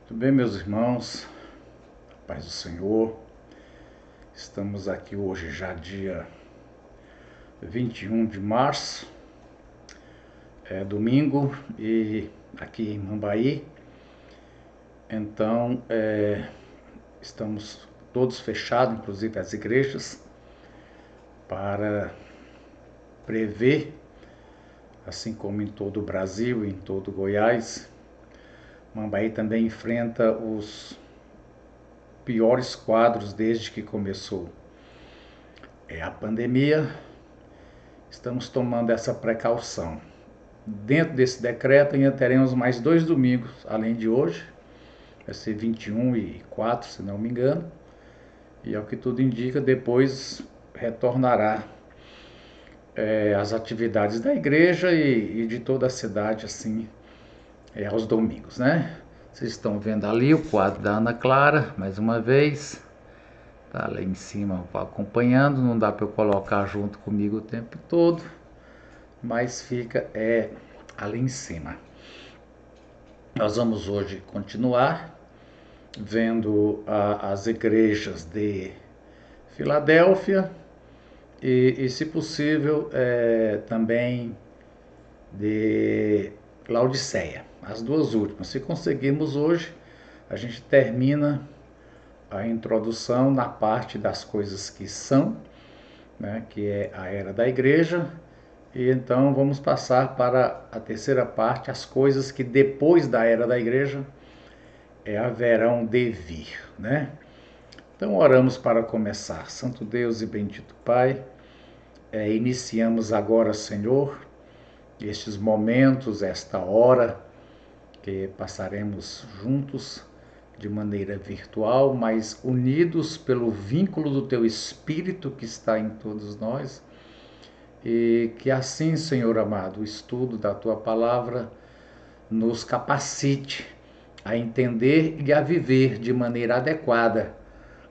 Tudo bem, meus irmãos? Paz do Senhor. Estamos aqui hoje já dia 21 de março, domingo, e aqui em Mambaí. Então, estamos todos fechados, inclusive as igrejas, para prever, assim como em todo o Brasil e em todo o Goiás, Mambaí também enfrenta os piores quadros desde que começou a pandemia. Estamos tomando essa precaução. Dentro desse decreto ainda teremos mais 2 domingos, além de hoje, vai ser 21 e 4, se não me engano, e ao que tudo indica, depois retornará as atividades da igreja e de toda a cidade, assim, aos domingos, né? Vocês estão vendo ali o quadro da Ana Clara, mais uma vez, tá lá em cima acompanhando, não dá para eu colocar junto comigo o tempo todo, mas fica ali em cima. Nós vamos hoje continuar vendo as igrejas de Filadélfia e se possível, também de Laodiceia, as duas últimas. Se conseguirmos hoje, a gente termina a introdução na parte das coisas que são, né, que é a era da igreja, e então vamos passar para a terceira parte, as coisas que depois da era da igreja haverão de vir, né? Então oramos para começar. Santo Deus e bendito Pai, iniciamos agora, Senhor, estes momentos, esta hora que passaremos juntos de maneira virtual, mas unidos pelo vínculo do Teu Espírito que está em todos nós. E que assim, Senhor amado, o estudo da Tua Palavra nos capacite a entender e a viver de maneira adequada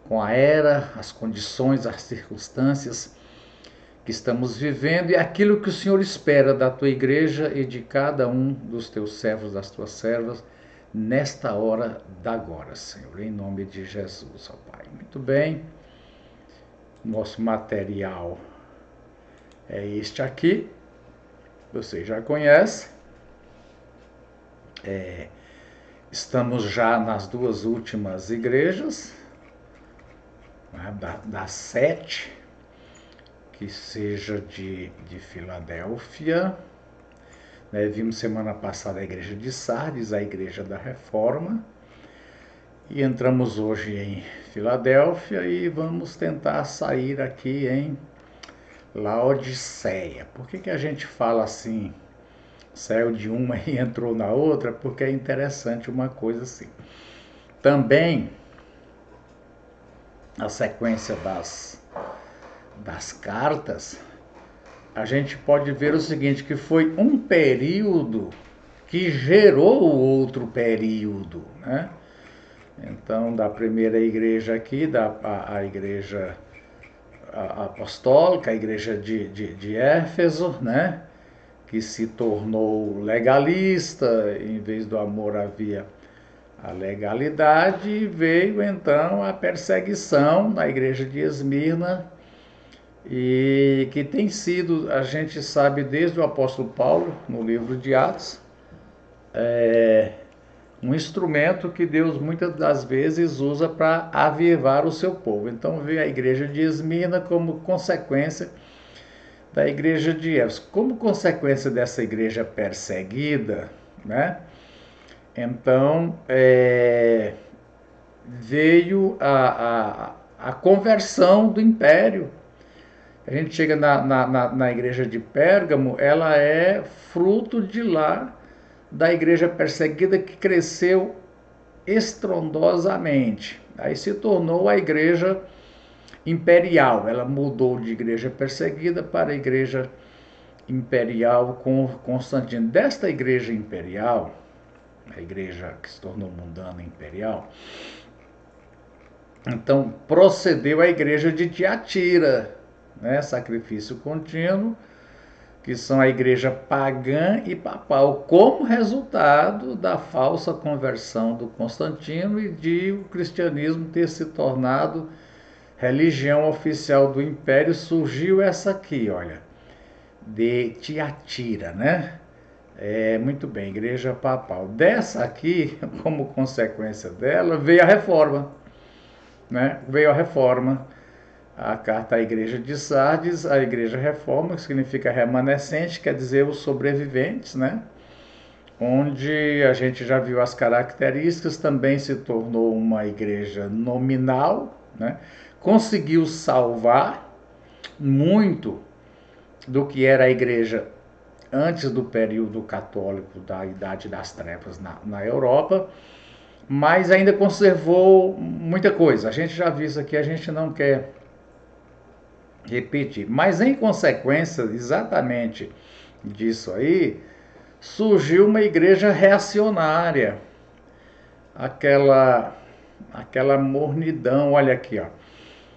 com a era, as condições, as circunstâncias que estamos vivendo e aquilo que o Senhor espera da Tua igreja e de cada um dos Teus servos, das Tuas servas, nesta hora da agora, Senhor, em nome de Jesus, ó Pai. Muito bem, nosso material é este aqui, você já conhece. Estamos já nas duas últimas igrejas, né, das 7, que seja de Filadélfia. Né, vimos semana passada a igreja de Sardes, a igreja da Reforma, e entramos hoje em Filadélfia e vamos tentar sair aqui em Laodiceia. Por que a gente fala assim, saiu de uma e entrou na outra? Porque é interessante uma coisa assim. Também a sequência das cartas, a gente pode ver o seguinte, que foi um período que gerou o outro período, né? Então, da primeira igreja aqui, a igreja apostólica, a igreja de Éfeso, né? Que se tornou legalista, em vez do amor havia a legalidade, e veio então a perseguição na igreja de Esmirna, e que tem sido, a gente sabe desde o apóstolo Paulo, no livro de Atos, um instrumento que Deus muitas das vezes usa para avivar o seu povo. Então veio a igreja de Esmirna como consequência da igreja de Éfeso. Como consequência dessa igreja perseguida, né? Então veio a conversão do império. A gente chega na igreja de Pérgamo, ela é fruto de lá, da igreja perseguida, que cresceu estrondosamente. Aí se tornou a igreja imperial. Ela mudou de igreja perseguida para a igreja imperial com Constantino. Desta igreja imperial, a igreja que se tornou mundana imperial, então procedeu a igreja de Tiatira, né? Sacrifício contínuo, que são a igreja pagã e papal, como resultado da falsa conversão do Constantino e de o cristianismo ter se tornado religião oficial do império. Surgiu essa aqui, olha, de Tiatira, né? Muito bem, igreja papal. Dessa aqui, como consequência dela, veio a reforma, né? Veio a reforma. A carta à igreja de Sardes, a igreja reforma, que significa remanescente, quer dizer os sobreviventes, né? Onde a gente já viu as características, também se tornou uma igreja nominal, né? Conseguiu salvar muito do que era a igreja antes do período católico da Idade das Trevas na Europa, mas ainda conservou muita coisa. A gente já viu isso aqui, a gente não quer repetir. Mas em consequência exatamente disso aí, surgiu uma igreja reacionária. Aquela mornidão, olha aqui, ó.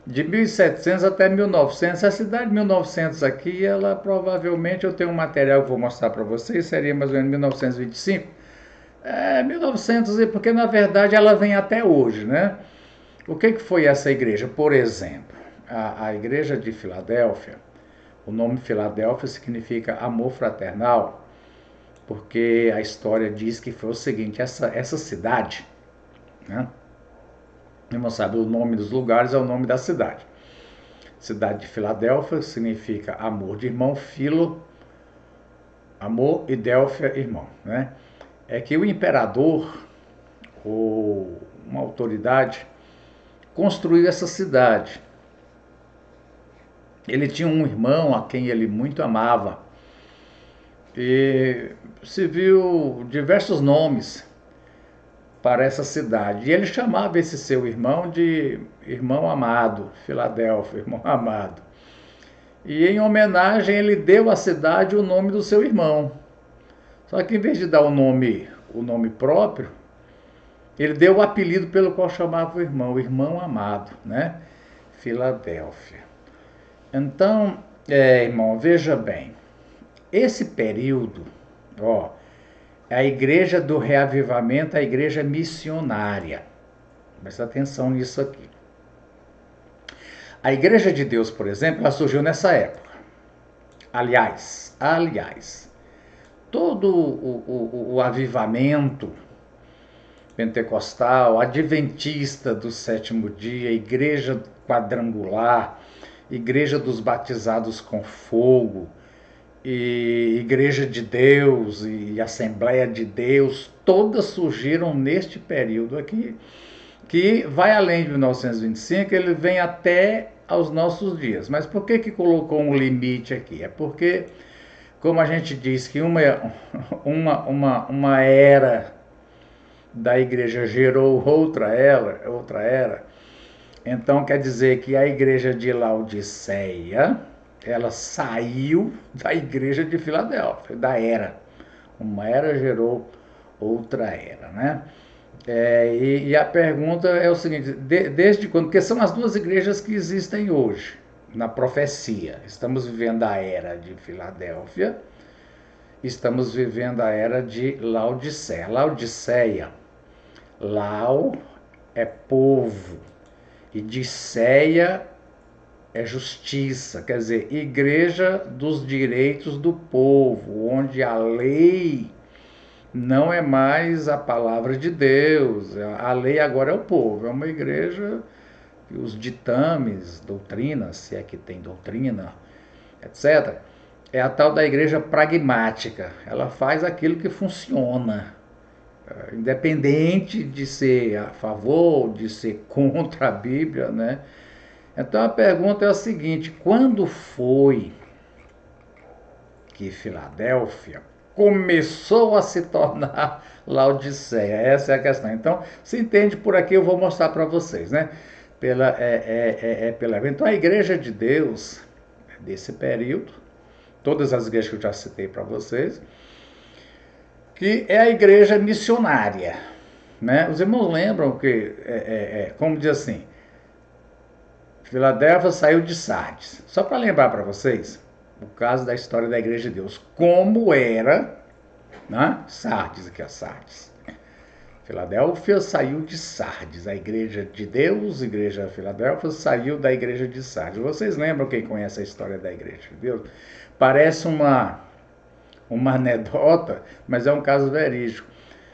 De 1700 até 1900, a cidade de 1900 aqui, ela provavelmente, eu tenho um material que vou mostrar para vocês, seria mais ou menos 1925. 1900, porque na verdade ela vem até hoje, né? O que foi essa igreja? Por exemplo, a igreja de Filadélfia, o nome Filadélfia significa amor fraternal, porque a história diz que foi o seguinte, essa cidade, né? Não sabe o nome dos lugares, é o nome da cidade. Cidade de Filadélfia significa amor de irmão, filo, amor, e Délfia, irmão, né? É que o imperador, ou uma autoridade, construiu essa cidade. Ele tinha um irmão a quem ele muito amava. E se viu diversos nomes para essa cidade. E ele chamava esse seu irmão de irmão amado, Filadélfia, irmão amado. E em homenagem ele deu à cidade o nome do seu irmão. Só que em vez de dar o nome próprio, ele deu o apelido pelo qual chamava o irmão amado, né? Filadélfia. Então, irmão, veja bem, esse período, ó, é a igreja do reavivamento, a igreja missionária. Presta atenção nisso aqui. A igreja de Deus, por exemplo, ela surgiu nessa época. Aliás, todo o avivamento pentecostal, adventista do sétimo dia, igreja quadrangular, igreja dos batizados com fogo, e igreja de Deus e Assembleia de Deus, todas surgiram neste período aqui, que vai além de 1925, ele vem até aos nossos dias. Mas por que colocou um limite aqui? É porque, como a gente diz que uma era da igreja gerou outra era, então quer dizer que a igreja de Laodiceia, ela saiu da igreja de Filadélfia, da era. Uma era gerou outra era, né? E a pergunta é o seguinte, desde quando? Porque são as duas igrejas que existem hoje, na profecia. Estamos vivendo a era de Filadélfia, estamos vivendo a era de Laodiceia. Laodiceia, Lau é povo, e Diceia é justiça, quer dizer, igreja dos direitos do povo, onde a lei não é mais a palavra de Deus, a lei agora é o povo, é uma igreja que os ditames, doutrinas, se é que tem doutrina, etc., é a tal da igreja pragmática, ela faz aquilo que funciona, independente de ser a favor, de ser contra a Bíblia, né? Então a pergunta é a seguinte, quando foi que Filadélfia começou a se tornar Laodiceia? Essa é a questão. Então, se entende por aqui, eu vou mostrar para vocês, né? Então a igreja de Deus, desse período, todas as igrejas que eu já citei para vocês, que é a igreja missionária, né? Os irmãos lembram que, como diz assim, Filadélfia saiu de Sardes. Só para lembrar para vocês, o caso da história da Igreja de Deus, como era, né? Sardes, aqui a Sardes. Filadélfia saiu de Sardes, a Igreja de Deus, Igreja de Filadélfia, saiu da Igreja de Sardes. Vocês lembram, quem conhece a história da Igreja de Deus? Parece uma anedota, mas é um caso verídico.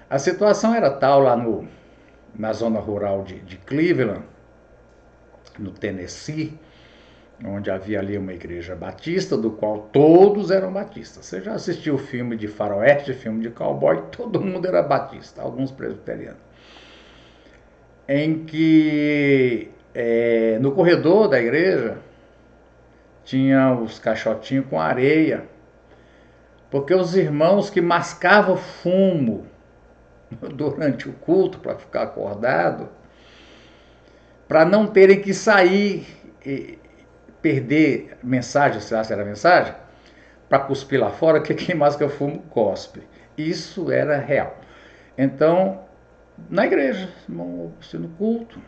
A situação era tal lá na zona rural de Cleveland, no Tennessee, onde havia ali uma igreja batista, do qual todos eram batistas. Você já assistiu filme de faroeste, filme de cowboy, todo mundo era batista, alguns presbiterianos. Em que no corredor da igreja tinha os caixotinhos com areia, porque os irmãos que mascavam fumo durante o culto para ficar acordado, para não terem que sair e perder mensagem, se era mensagem, para cuspir lá fora, que quem masca fumo cospe. Isso era real. Então, na igreja, no culto,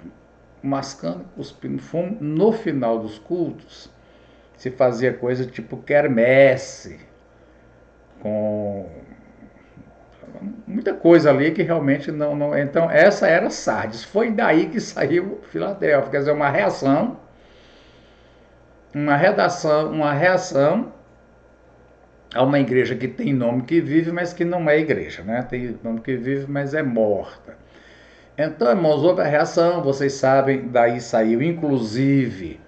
mascando, cuspindo fumo, no final dos cultos, se fazia coisa tipo quermesse, com muita coisa ali que realmente não. Então, essa era Sardes. Foi daí que saiu Filadélfia, quer dizer, uma reação a uma igreja que tem nome que vive, mas que não é igreja, né? Tem nome que vive, mas é morta. Então, irmãos, houve a reação, vocês sabem, daí saiu inclusive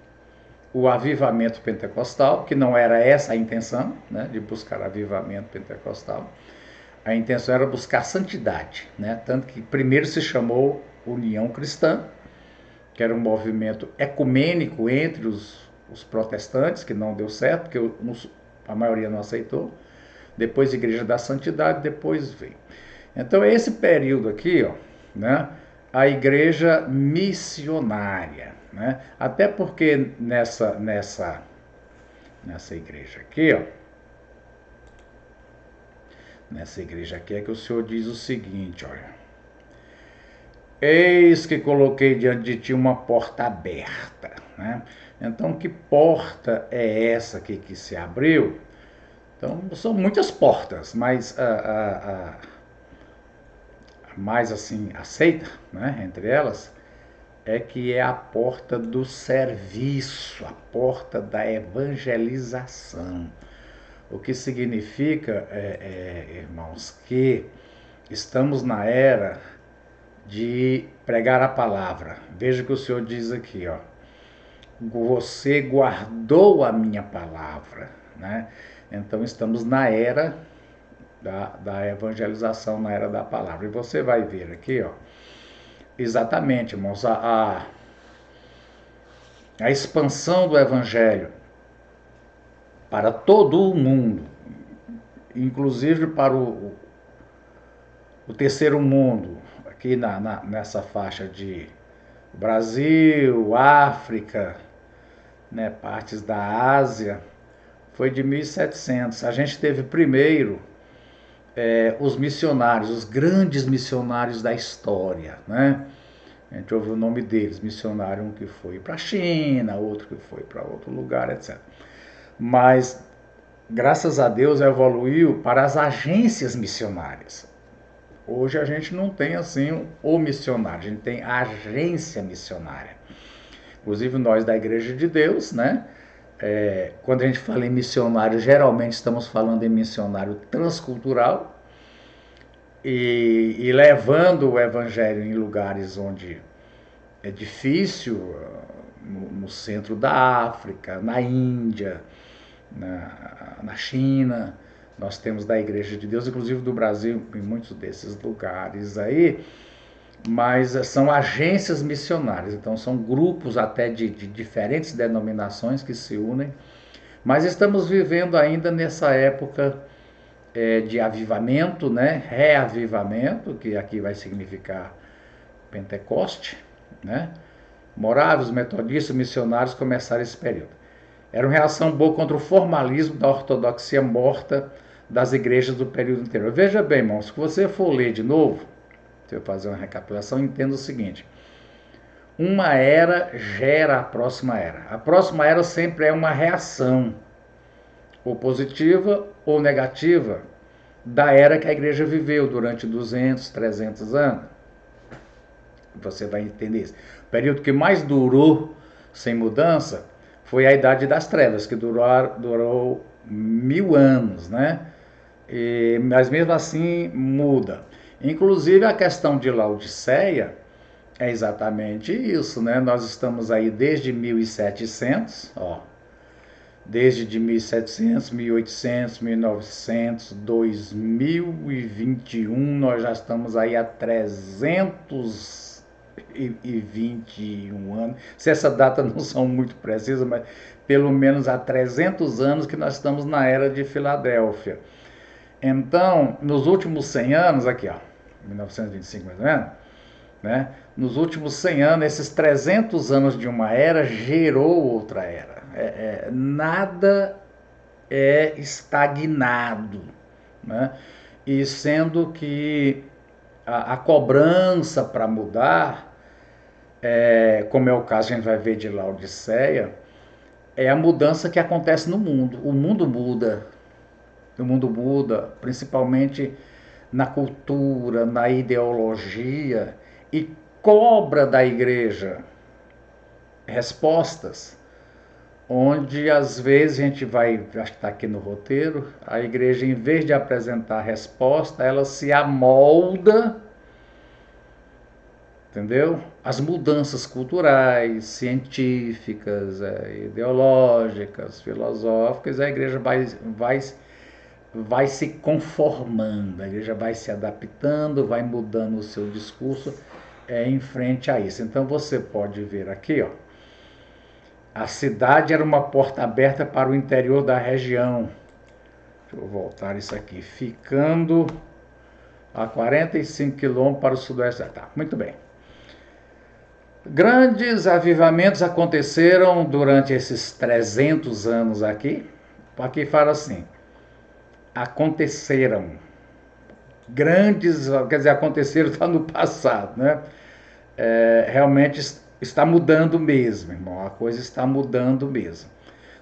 o avivamento pentecostal, que não era essa a intenção, né, de buscar avivamento pentecostal. A intenção era buscar santidade, né? Tanto que primeiro se chamou União Cristã, que era um movimento ecumênico entre os protestantes, que não deu certo, porque a maioria não aceitou. Depois Igreja da Santidade, depois veio. Então esse período aqui, ó, né, a igreja missionária, né? Até porque nessa igreja aqui, ó, nessa igreja aqui é que o Senhor diz o seguinte, olha: eis que coloquei diante de ti uma porta aberta, né? Então, que porta é essa aqui que se abriu? Então, são muitas portas, mas a mais assim aceita, né, entre elas, é que é a porta do serviço, a porta da evangelização. O que significa, irmãos, que estamos na era de pregar a palavra. Veja o que o Senhor diz aqui, ó: você guardou a minha palavra, né? Então estamos na era da evangelização, na era da palavra. E você vai ver aqui, ó, exatamente, irmãos, a expansão do evangelho para todo o mundo, inclusive para o terceiro mundo, aqui nessa faixa de Brasil, África, né, partes da Ásia, foi de 1700. A gente teve primeiro os missionários, os grandes missionários da história, né? A gente ouve o nome deles, missionário, um que foi para a China, outro que foi para outro lugar, etc. Mas, graças a Deus, evoluiu para as agências missionárias. Hoje a gente não tem assim o missionário, a gente tem a agência missionária. Inclusive nós da Igreja de Deus, né? Quando a gente fala em missionário, geralmente estamos falando em missionário transcultural e levando o evangelho em lugares onde é difícil, no centro da África, na Índia, na China. Nós temos da Igreja de Deus, inclusive do Brasil, em muitos desses lugares aí, mas são agências missionárias, então são grupos até de diferentes denominações que se unem, mas estamos vivendo ainda nessa época de avivamento, né? Reavivamento, que aqui vai significar Pentecoste, né? Morávios, metodistas, missionários começaram esse período. Era uma reação boa contra o formalismo da ortodoxia morta das igrejas do período anterior. Veja bem, irmãos, se você for ler de novo, se eu fazer uma recapitulação, entenda o seguinte: uma era gera a próxima era. A próxima era sempre é uma reação. ou positiva ou negativa, da era que a igreja viveu durante 200, 300 anos. Você vai entender isso. O período que mais durou sem mudança foi a Idade das Trevas, que durou 1000 anos, né? Mas mesmo assim muda. Inclusive a questão de Laodiceia é exatamente isso, né? Nós estamos aí desde 1700, ó, desde de 1700, 1800, 1900, 2021, nós já estamos aí há 321 anos. Se essa data não são muito precisas, mas pelo menos há 300 anos que nós estamos na era de Filadélfia. Então, nos últimos 100 anos, aqui ó, 1925 mais ou menos, né? Nos últimos 100 anos, esses 300 anos de uma era gerou outra era. Nada é estagnado, né? E sendo que a cobrança para mudar, como é o caso, a gente vai ver de Laodiceia, é a mudança que acontece no mundo. O mundo muda, principalmente na cultura, na ideologia, e cobra da igreja respostas, onde às vezes a gente vai, acho que está aqui no roteiro, a igreja, em vez de apresentar resposta, ela se amolda, entendeu? As mudanças culturais, científicas, ideológicas, filosóficas, a igreja vai se conformando, a igreja vai se adaptando, vai mudando o seu discurso em frente a isso. Então você pode ver aqui, ó, a cidade era uma porta aberta para o interior da região. Deixa eu voltar isso aqui. Ficando a 45 quilômetros para o sudoeste. Tá, muito bem. Grandes avivamentos aconteceram durante esses 300 anos aqui. Aqui fala assim, aconteceram. Grandes, quer dizer, aconteceram, está no passado, né? Realmente está mudando mesmo, irmão, a coisa está mudando mesmo.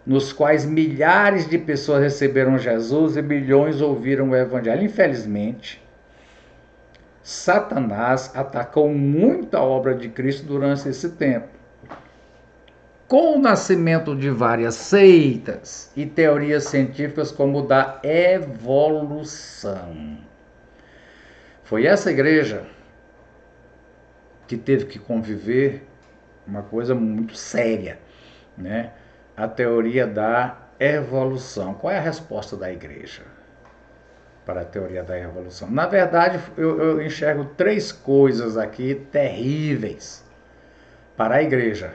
Nos quais milhares de pessoas receberam Jesus e milhões ouviram o Evangelho. Infelizmente, Satanás atacou muito a obra de Cristo durante esse tempo. Com o nascimento de várias seitas e teorias científicas como o da evolução. Foi essa igreja que teve que conviver uma coisa muito séria, né? A teoria da evolução. Qual é a resposta da igreja para a teoria da evolução? Na verdade, eu enxergo 3 coisas aqui terríveis para a igreja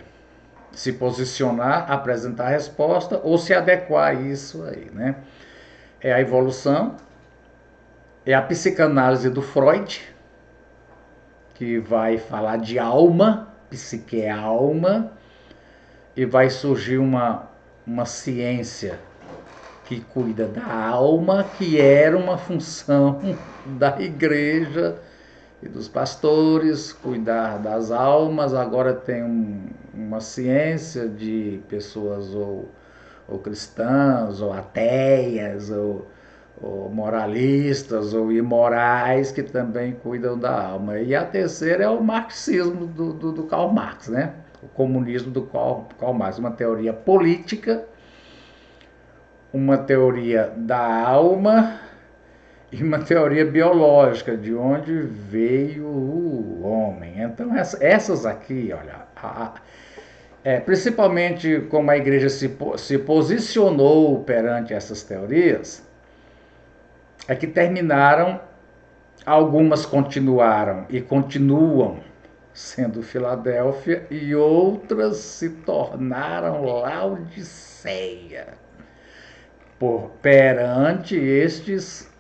se posicionar, apresentar a resposta ou se adequar a isso aí, né? É a evolução, é a psicanálise do Freud, que vai falar de alma, psique é alma, e vai surgir uma ciência que cuida da alma, que era uma função da igreja e dos pastores, cuidar das almas. Agora tem uma ciência de pessoas ou cristãs, ou ateias, ou moralistas, ou imorais, que também cuidam da alma. E a terceira é o marxismo do Karl Marx, né? O comunismo do Karl Marx, uma teoria política, uma teoria da alma e uma teoria biológica, de onde veio o homem. Então essas aqui, olha, principalmente como a igreja se posicionou perante essas teorias, é que terminaram, algumas continuaram e continuam sendo Filadélfia, e outras se tornaram Laodiceia, perante estes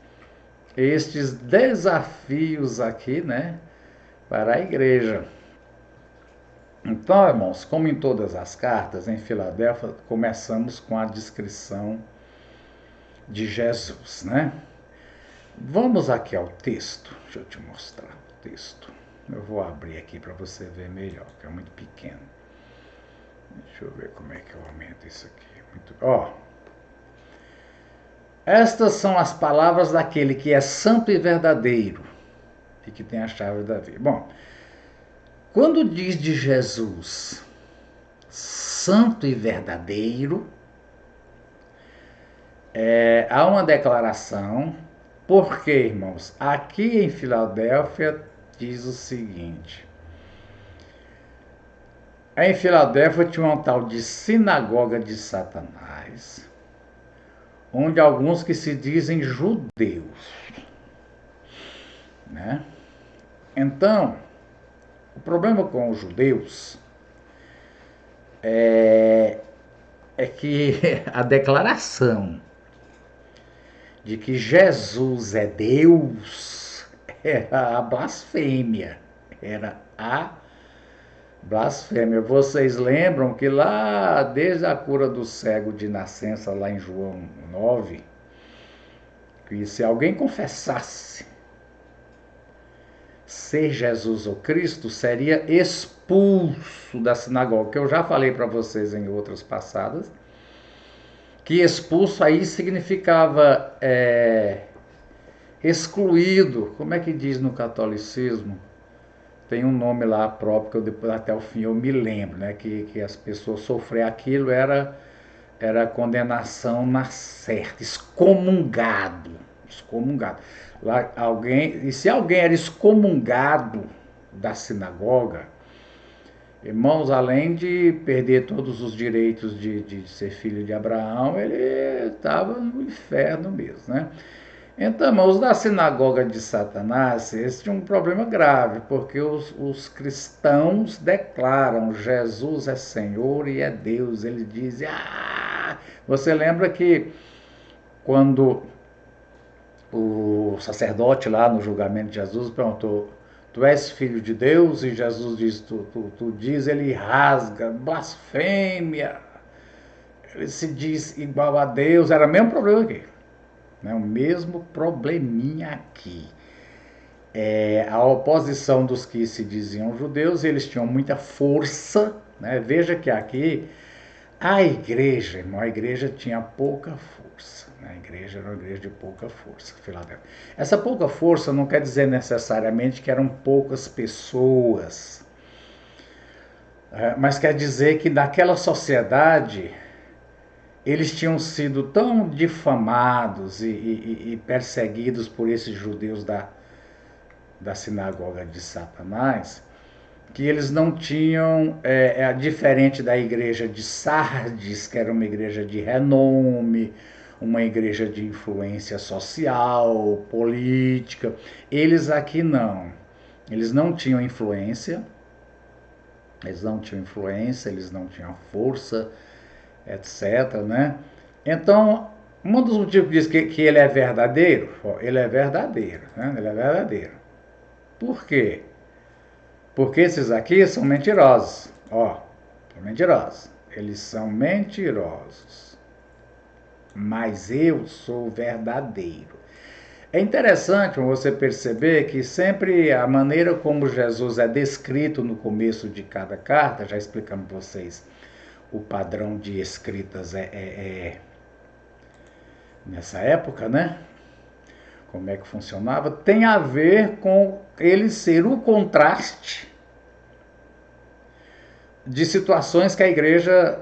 desafios aqui, né, para a igreja. Então, irmãos, como em todas as cartas, em Filadélfia, começamos com a descrição de Jesus, né? Vamos aqui ao texto. Deixa eu te mostrar o texto. Eu vou abrir aqui para você ver melhor, que é muito pequeno. Deixa eu ver como é que eu aumento isso aqui. Ó. Estas são as palavras daquele que é santo e verdadeiro e que tem a chave da vida. Bom, quando diz de Jesus santo e verdadeiro, há uma declaração, porque, irmãos, aqui em Filadélfia diz o seguinte: em Filadélfia tinha uma tal de sinagoga de Satanás, onde alguns que se dizem judeus, né? Então, o problema com os judeus é que a declaração de que Jesus é Deus era a blasfêmia. Era a blasfêmia. Vocês lembram que lá, desde a cura do cego de nascença, lá em João 9, que se alguém confessasse ser Jesus o Cristo, seria expulso da sinagoga, que eu já falei para vocês em outras passadas, que expulso aí significava excluído. Como é que diz no catolicismo? Tem um nome lá próprio, que eu depois, até o fim eu me lembro, né? Que as pessoas sofrer aquilo era condenação na certa, excomungado. Lá alguém, e se alguém era excomungado da sinagoga, irmãos, além de perder todos os direitos de ser filho de Abraão, ele estava no inferno mesmo, né? Então, irmãos, da sinagoga de Satanás, esse tinha um problema grave, porque os cristãos declaram Jesus é Senhor e é Deus. Ele diz, você lembra que quando o sacerdote lá no julgamento de Jesus perguntou, tu és filho de Deus? E Jesus diz, tu diz, ele rasga, blasfêmia, ele se diz igual a Deus. Era o mesmo problema aqui, né? O mesmo probleminha aqui. A oposição dos que se diziam judeus, eles tinham muita força, né? Veja que aqui a igreja, irmão, a igreja tinha pouca força, né? A igreja era uma igreja de pouca força, Filadélfia. Essa pouca força não quer dizer necessariamente que eram poucas pessoas, mas quer dizer que naquela sociedade eles tinham sido tão difamados e perseguidos por esses judeus da sinagoga de Satanás, que eles não tinham, diferente da igreja de Sardes, que era uma igreja de renome, uma igreja de influência social, política, eles aqui não. Eles não tinham influência, eles não tinham força, etc, né? Então, um dos motivos que diz que ele é verdadeiro, ele é verdadeiro, né? Ele é verdadeiro. Por quê? Porque esses aqui são mentirosos. São mentirosos. Eles são mentirosos. Mas eu sou verdadeiro. É interessante você perceber que sempre a maneira como Jesus é descrito no começo de cada carta, já explicamos para vocês, o padrão de escritas nessa época, né? Como é que funcionava, tem a ver com ele ser o contraste de situações que a igreja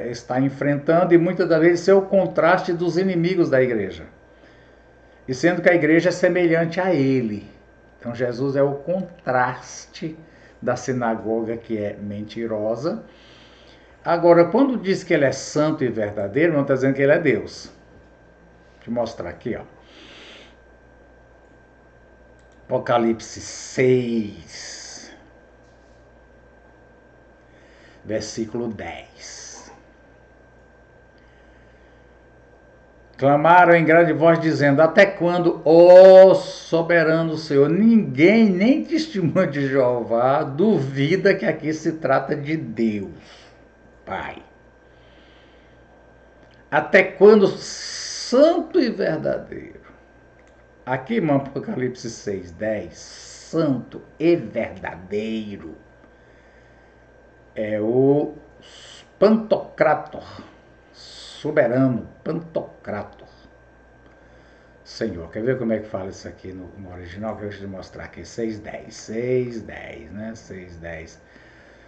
está enfrentando e muitas das vezes ser o contraste dos inimigos da igreja. E sendo que a igreja é semelhante a ele. Então Jesus é o contraste da sinagoga que é mentirosa. Agora, quando diz que ele é santo e verdadeiro, não está dizendo que ele é Deus. Deixa eu mostrar aqui, ó. Apocalipse 6, versículo 10. Clamaram em grande voz, dizendo, até quando, ó soberano Senhor, ninguém, nem testemunha de Jeová, duvida que aqui se trata de Deus, Pai. Até quando santo e verdadeiro. Aqui, irmão, Apocalipse 6, 10, santo e verdadeiro é o Pantocrator, soberano, Pantocrator. Senhor. Quer ver como é que fala isso aqui no original? Que eu vou te mostrar aqui. 6:10. 6:10, né? 6:10.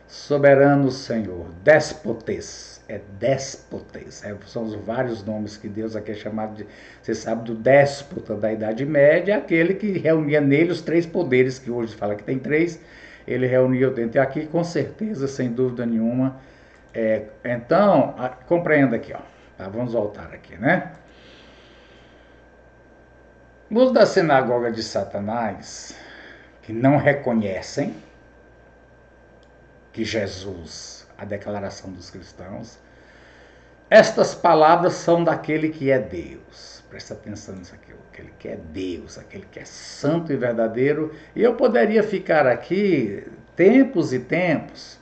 Soberano Senhor. Déspotes. É déspotes. São os vários nomes que Deus aqui é chamado de... Você sabe do déspota da Idade Média, aquele que reunia nele os 3 poderes, que hoje fala que tem 3. Ele reuniu dentro aqui, com certeza, sem dúvida nenhuma. Então, compreenda aqui, ó. Tá, vamos voltar aqui, né? Os da sinagoga de Satanás, que não reconhecem que Jesus, a declaração dos cristãos, estas palavras são daquele que é Deus. Presta atenção nisso aqui, aquele que é Deus, aquele que é santo e verdadeiro. E eu poderia ficar aqui tempos e tempos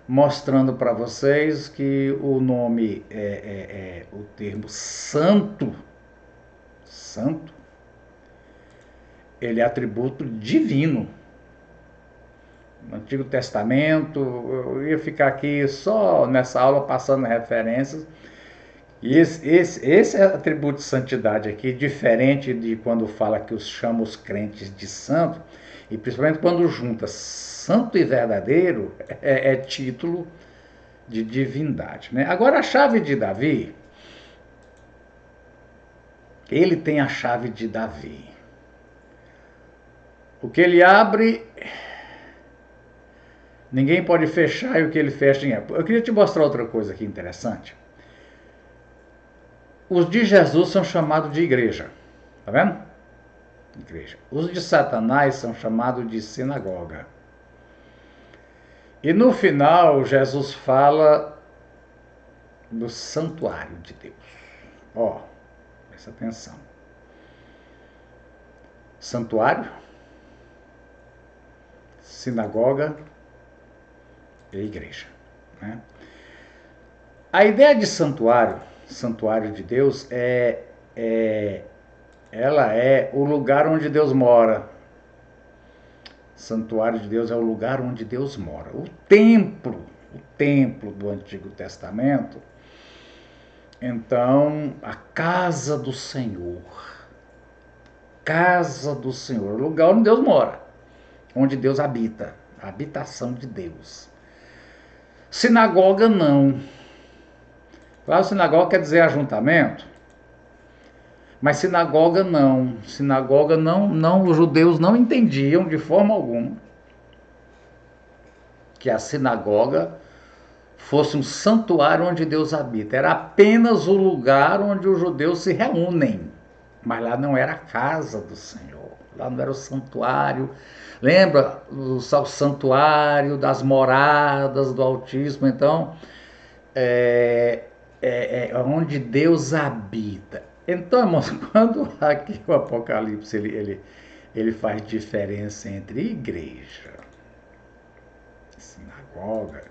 mostrando para vocês que o nome, o termo santo, ele é atributo divino. No Antigo Testamento, eu ia ficar aqui só nessa aula passando referências. E esse atributo de santidade aqui, diferente de quando fala que chama os crentes de santo, e principalmente quando junta santo e verdadeiro, é título de divindade, né? Agora, a chave de Davi, ele tem a chave de Davi. O que ele abre, ninguém pode fechar, e o que ele fecha, ninguém. Eu queria te mostrar outra coisa aqui interessante. Os de Jesus são chamados de igreja, tá vendo? Igreja. Os de Satanás são chamados de sinagoga. E no final, Jesus fala do santuário de Deus. Ó, presta atenção. Santuário, sinagoga e igreja, né? A ideia de santuário de Deus ela é o lugar onde Deus mora. Santuário de Deus é o lugar onde Deus mora. O templo do Antigo Testamento, então, a casa do Senhor, o lugar onde Deus mora, onde Deus habita, a habitação de Deus. Sinagoga não. Claro, sinagoga quer dizer ajuntamento, mas sinagoga não. Sinagoga não, os judeus não entendiam de forma alguma que a sinagoga fosse um santuário onde Deus habita. Era apenas o lugar onde os judeus se reúnem. Mas lá não era a casa do Senhor. Lá não era o santuário. Lembra o santuário das moradas do Altíssimo? Então, é onde Deus habita. Então, irmãos, quando aqui o Apocalipse ele faz diferença entre igreja, sinagoga,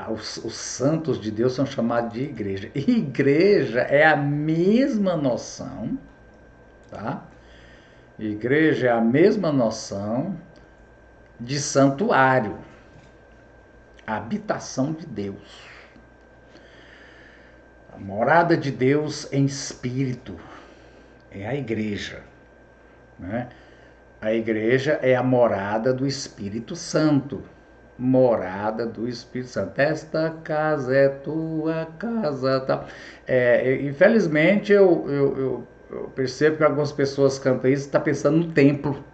os santos de Deus são chamados de igreja. Igreja é a mesma noção, tá? Igreja é a mesma noção de santuário, a habitação de Deus. A morada de Deus em espírito é a igreja, né? A igreja é a morada do Espírito Santo. Morada do Espírito Santo. Esta casa é tua casa. Tá? Infelizmente, eu percebo que algumas pessoas cantam isso e estão pensando no templo.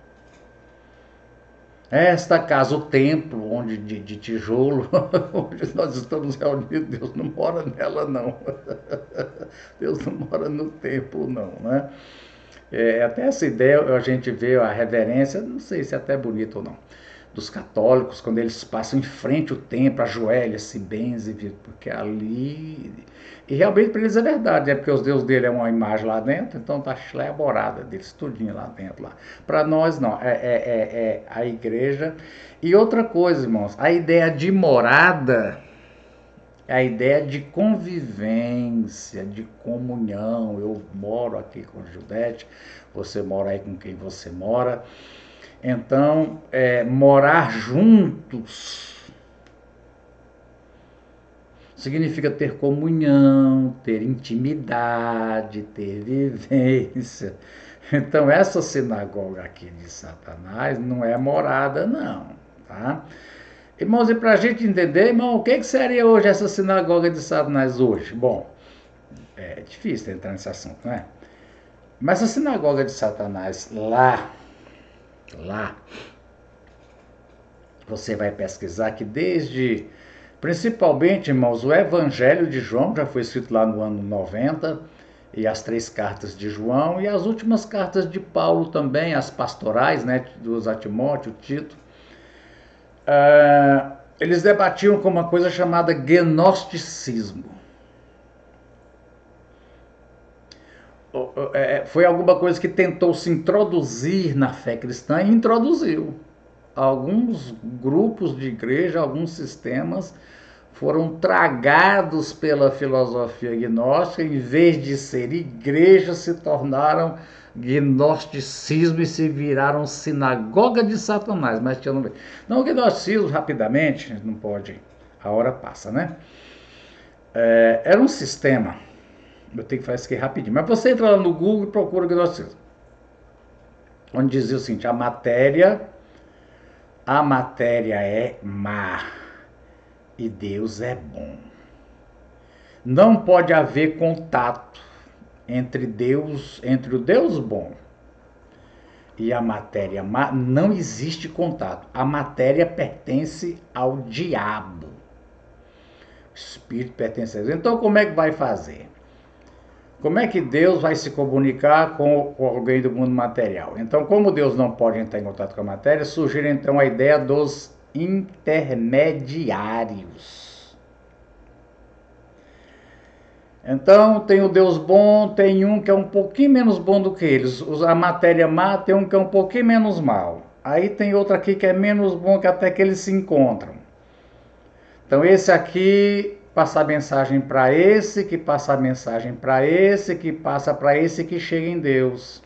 Esta casa, o templo, onde de tijolo, onde nós estamos reunidos, Deus não mora nela, não. Deus não mora no templo, não, né? Até essa ideia, a gente vê a reverência, não sei se é até bonito ou não, dos católicos, quando eles passam em frente ao templo, ajoelham, se benzem, porque ali... E realmente para eles é verdade, porque os deuses dele é uma imagem lá dentro, então tá lá é a morada deles, tudinho lá dentro. Lá. Para nós não, é a igreja. E outra coisa, irmãos, a ideia de morada é a ideia de convivência, de comunhão. Eu moro aqui com Judete, você mora aí com quem você mora. Então, morar juntos. significa ter comunhão, ter intimidade, ter vivência. Então, essa sinagoga aqui de Satanás não é morada, não, tá? Irmãos, e para a gente entender, irmão, o que seria hoje essa sinagoga de Satanás hoje? Bom, é difícil entrar nesse assunto, não é? Mas a sinagoga de Satanás lá, você vai pesquisar que principalmente, irmãos, o Evangelho de João já foi escrito lá no ano 90, e as 3 cartas de João, e as últimas cartas de Paulo também, as pastorais, né, dos Timóteo, Tito, eles debatiam com uma coisa chamada gnosticismo. Foi alguma coisa que tentou se introduzir na fé cristã e introduziu. Alguns grupos de igreja, alguns sistemas foram tragados pela filosofia gnóstica, em vez de ser igreja, se tornaram gnosticismo e se viraram sinagoga de Satanás. Mas não, o gnosticismo, rapidamente, não pode, a hora passa, né? Era um sistema, eu tenho que fazer isso aqui rapidinho, mas você entra lá no Google e procura o gnosticismo, onde dizia o seguinte: a matéria é má e Deus é bom. Não pode haver contato entre o Deus bom e a matéria má. Não existe contato. A matéria pertence ao diabo. O espírito pertence a Deus. Então, como é que vai fazer? Como é que Deus vai se comunicar com alguém do mundo material? Então, como Deus não pode entrar em contato com a matéria, surgiu então a ideia dos intermediários. Então, tem o Deus bom, tem um que é um pouquinho menos bom do que eles. A matéria má tem um que é um pouquinho menos mal. Aí tem outro aqui que é menos bom, que até que eles se encontram. Então, esse aqui passa a mensagem para esse, que passa a mensagem para esse, que passa para esse, que chega em Deus.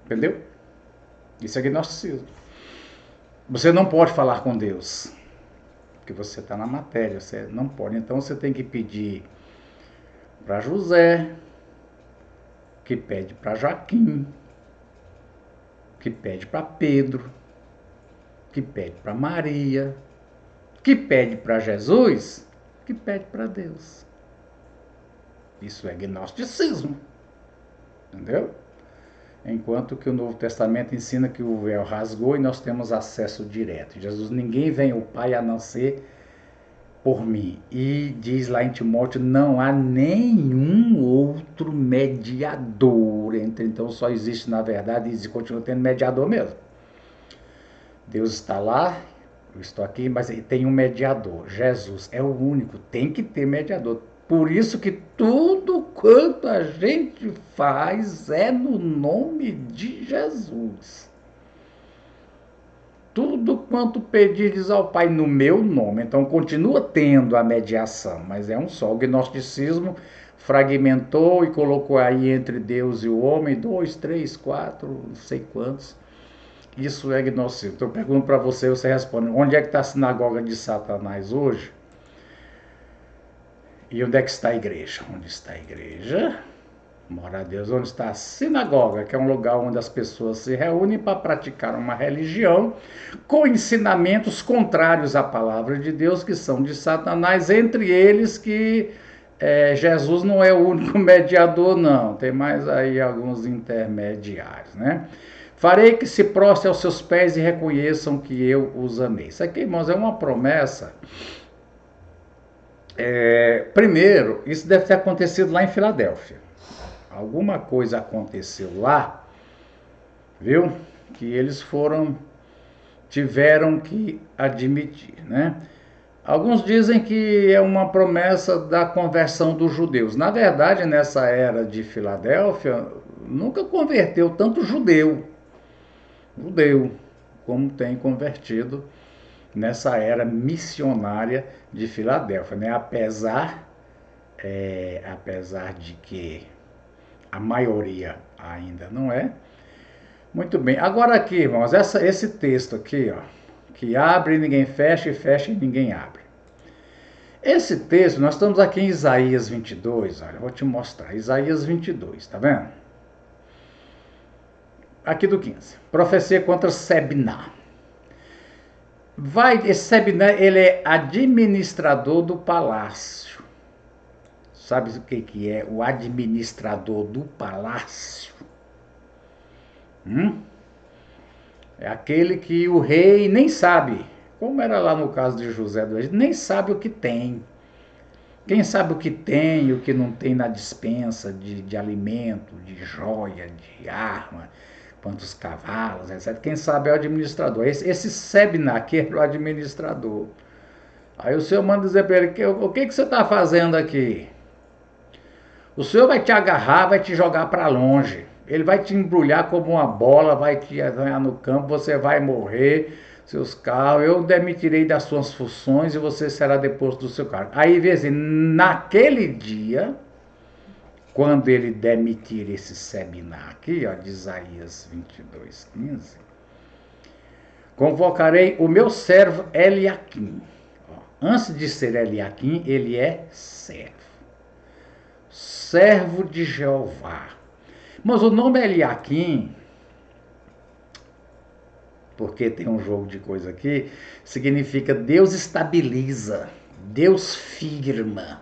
Entendeu? Isso é gnosticismo. Você não pode falar com Deus, porque você está na matéria, você não pode. Então você tem que pedir para José, que pede para Joaquim, que pede para Pedro, que pede para Maria, que pede para Jesus, que pede para Deus. Isso é gnosticismo. Entendeu? Enquanto que o Novo Testamento ensina que o véu rasgou e nós temos acesso direto. Jesus, ninguém vem ao Pai a não ser por mim. E diz lá em Timóteo, não há nenhum outro mediador. Então só existe, na verdade, e continua tendo mediador mesmo. Deus está lá, eu estou aqui, mas tem um mediador. Jesus é o único, tem que ter mediador. Por isso que tudo quanto a gente faz é no nome de Jesus. Tudo quanto pedires ao Pai no meu nome. Então continua tendo a mediação, mas é um só. O gnosticismo fragmentou e colocou aí entre Deus e o homem 2, 3, 4, não sei quantos. Isso é gnosticismo. Então eu pergunto para você, você responde: onde é que está a sinagoga de Satanás hoje? E onde é que está a igreja? Onde está a igreja? Mora a Deus. Onde está a sinagoga, que é um lugar onde as pessoas se reúnem para praticar uma religião com ensinamentos contrários à palavra de Deus, que são de Satanás, entre eles que Jesus não é o único mediador, não. Tem mais aí alguns intermediários, né? Farei que se prostre aos seus pés e reconheçam que eu os amei. Isso aqui, irmãos, é uma promessa. Primeiro, isso deve ter acontecido lá em Filadélfia. Alguma coisa aconteceu lá, viu? Que eles tiveram que admitir, né? Alguns dizem que é uma promessa da conversão dos judeus. Na verdade, nessa era de Filadélfia, nunca converteu tanto judeu como tem convertido nessa era missionária de Filadélfia, né? Apesar de que a maioria ainda não é. Muito bem. Agora aqui, irmãos, esse texto aqui, ó, que abre e ninguém fecha, e fecha e ninguém abre. Esse texto, nós estamos aqui em Isaías 22, olha, eu vou te mostrar, Isaías 22, tá vendo? Aqui do 15, profecia contra Sebna. Esse Sebna, ele é administrador do palácio. Sabe o que é o administrador do palácio? É aquele que o rei nem sabe, como era lá no caso de José do Egito, nem sabe o que tem. Quem sabe o que tem e o que não tem na despensa de alimento, de joia, de arma, quantos cavalos, etc. Quem sabe é o administrador. Esse Sebna aqui era o administrador. Aí o senhor manda dizer para ele, o que você está fazendo aqui? O senhor vai te agarrar, vai te jogar para longe. Ele vai te embrulhar como uma bola, vai te arranhar no campo, você vai morrer, seus carros, eu demitirei das suas funções e você será deposto do seu cargo. Aí, vê assim, naquele dia, quando ele demitir esse Sebna aqui, ó, de Isaías 22, 15, convocarei o meu servo Eliaquim. Antes de ser Eliaquim, ele é servo. Servo de Jeová. Mas o nome Eliaquim, porque tem um jogo de coisa aqui, significa Deus estabiliza, Deus firma.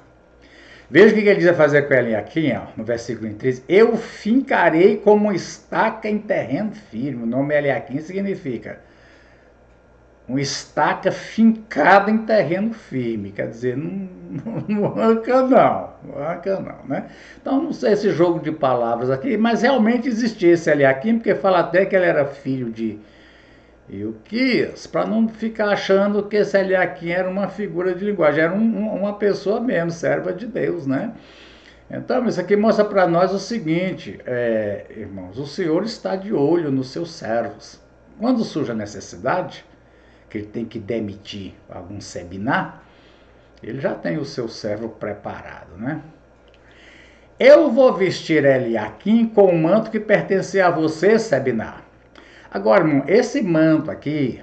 Veja o que ele diz a fazer com Eliaquim, ó, no versículo 13. Eu fincarei como estaca em terreno firme. O nome Eliaquim significa uma estaca fincada em terreno firme, quer dizer, não arranca não, né? Então, não sei esse jogo de palavras aqui, mas realmente existia esse Eliaquim, porque fala até que ele era filho de Ilquias, para não ficar achando que esse Eliaquim era uma figura de linguagem, era uma pessoa mesmo, serva de Deus, né? Então, isso aqui mostra para nós o seguinte, irmãos, o Senhor está de olho nos seus servos. Quando surge a necessidade, que ele tem que demitir algum Sebna, ele já tem o seu servo preparado, né? Eu vou vestir Eliaquim com o manto que pertencia a você, Sebna. Agora, irmão, esse manto aqui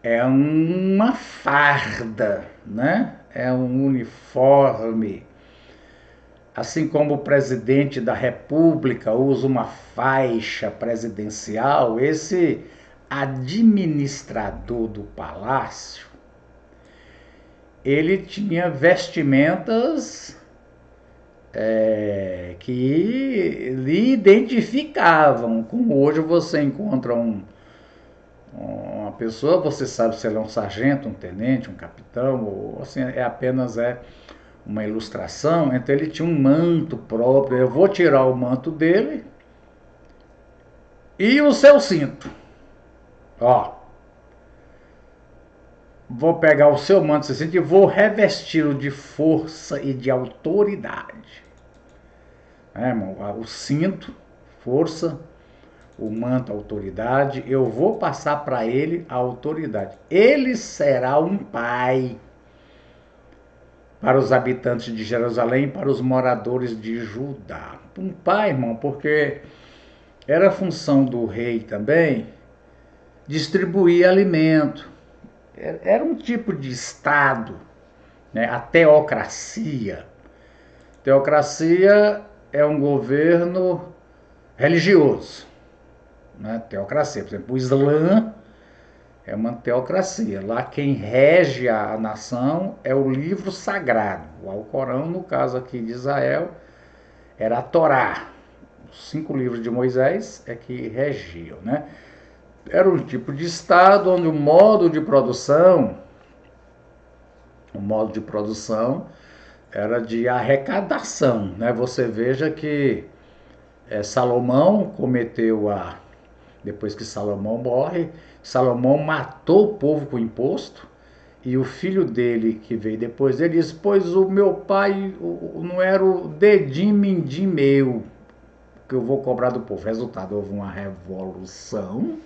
é uma farda, né? É um uniforme. Assim como o presidente da República usa uma faixa presidencial, esse administrador do palácio, ele tinha vestimentas que lhe identificavam. Como hoje você encontra uma pessoa, você sabe se ele é um sargento, um tenente, um capitão, ou assim, apenas uma ilustração. Então ele tinha um manto próprio. Eu vou tirar o manto dele e o seu cinto. Ó, vou pegar o seu manto e vou revesti-lo de força e de autoridade. Irmão, o cinto, força, o manto, autoridade, eu vou passar para ele a autoridade. Ele será um pai para os habitantes de Jerusalém e para os moradores de Judá. Um pai, irmão, porque era função do rei também distribuir alimento. Era um tipo de Estado, né? A teocracia. Teocracia é um governo religioso, né? Teocracia, por exemplo, o Islã é uma teocracia. Lá quem rege a nação é o livro sagrado. O Alcorão, no caso aqui de Israel, era a Torá. Os 5 livros de Moisés é que regiam, né? Era um tipo de Estado onde o modo de produção era de arrecadação, né? Você veja que Salomão cometeu depois que Salomão morre, Salomão matou o povo com imposto, e o filho dele, que veio depois dele, disse, pois o meu pai não era o dedim-mindim meu, que eu vou cobrar do povo. Resultado, houve uma revolução,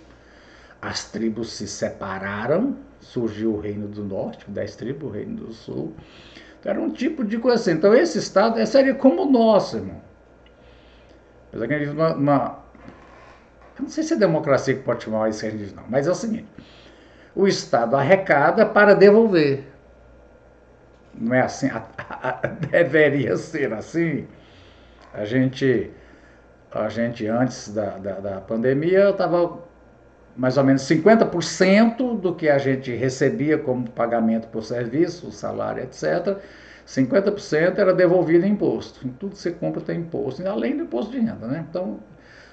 as tribos se separaram, surgiu o reino do norte, 10 tribos, o reino do sul. Então, era um tipo de coisa assim. Então esse Estado seria como o nosso, irmão. Apesar que a gente vive eu não sei se é democracia que pode chamar isso, não, mas é o seguinte, o Estado arrecada para devolver. Não é assim? Deveria ser assim. A gente antes da pandemia, estava mais ou menos 50% do que a gente recebia como pagamento por serviço, salário, etc. 50% era devolvido em imposto. Em tudo que você compra tem imposto, além do imposto de renda, né? Então,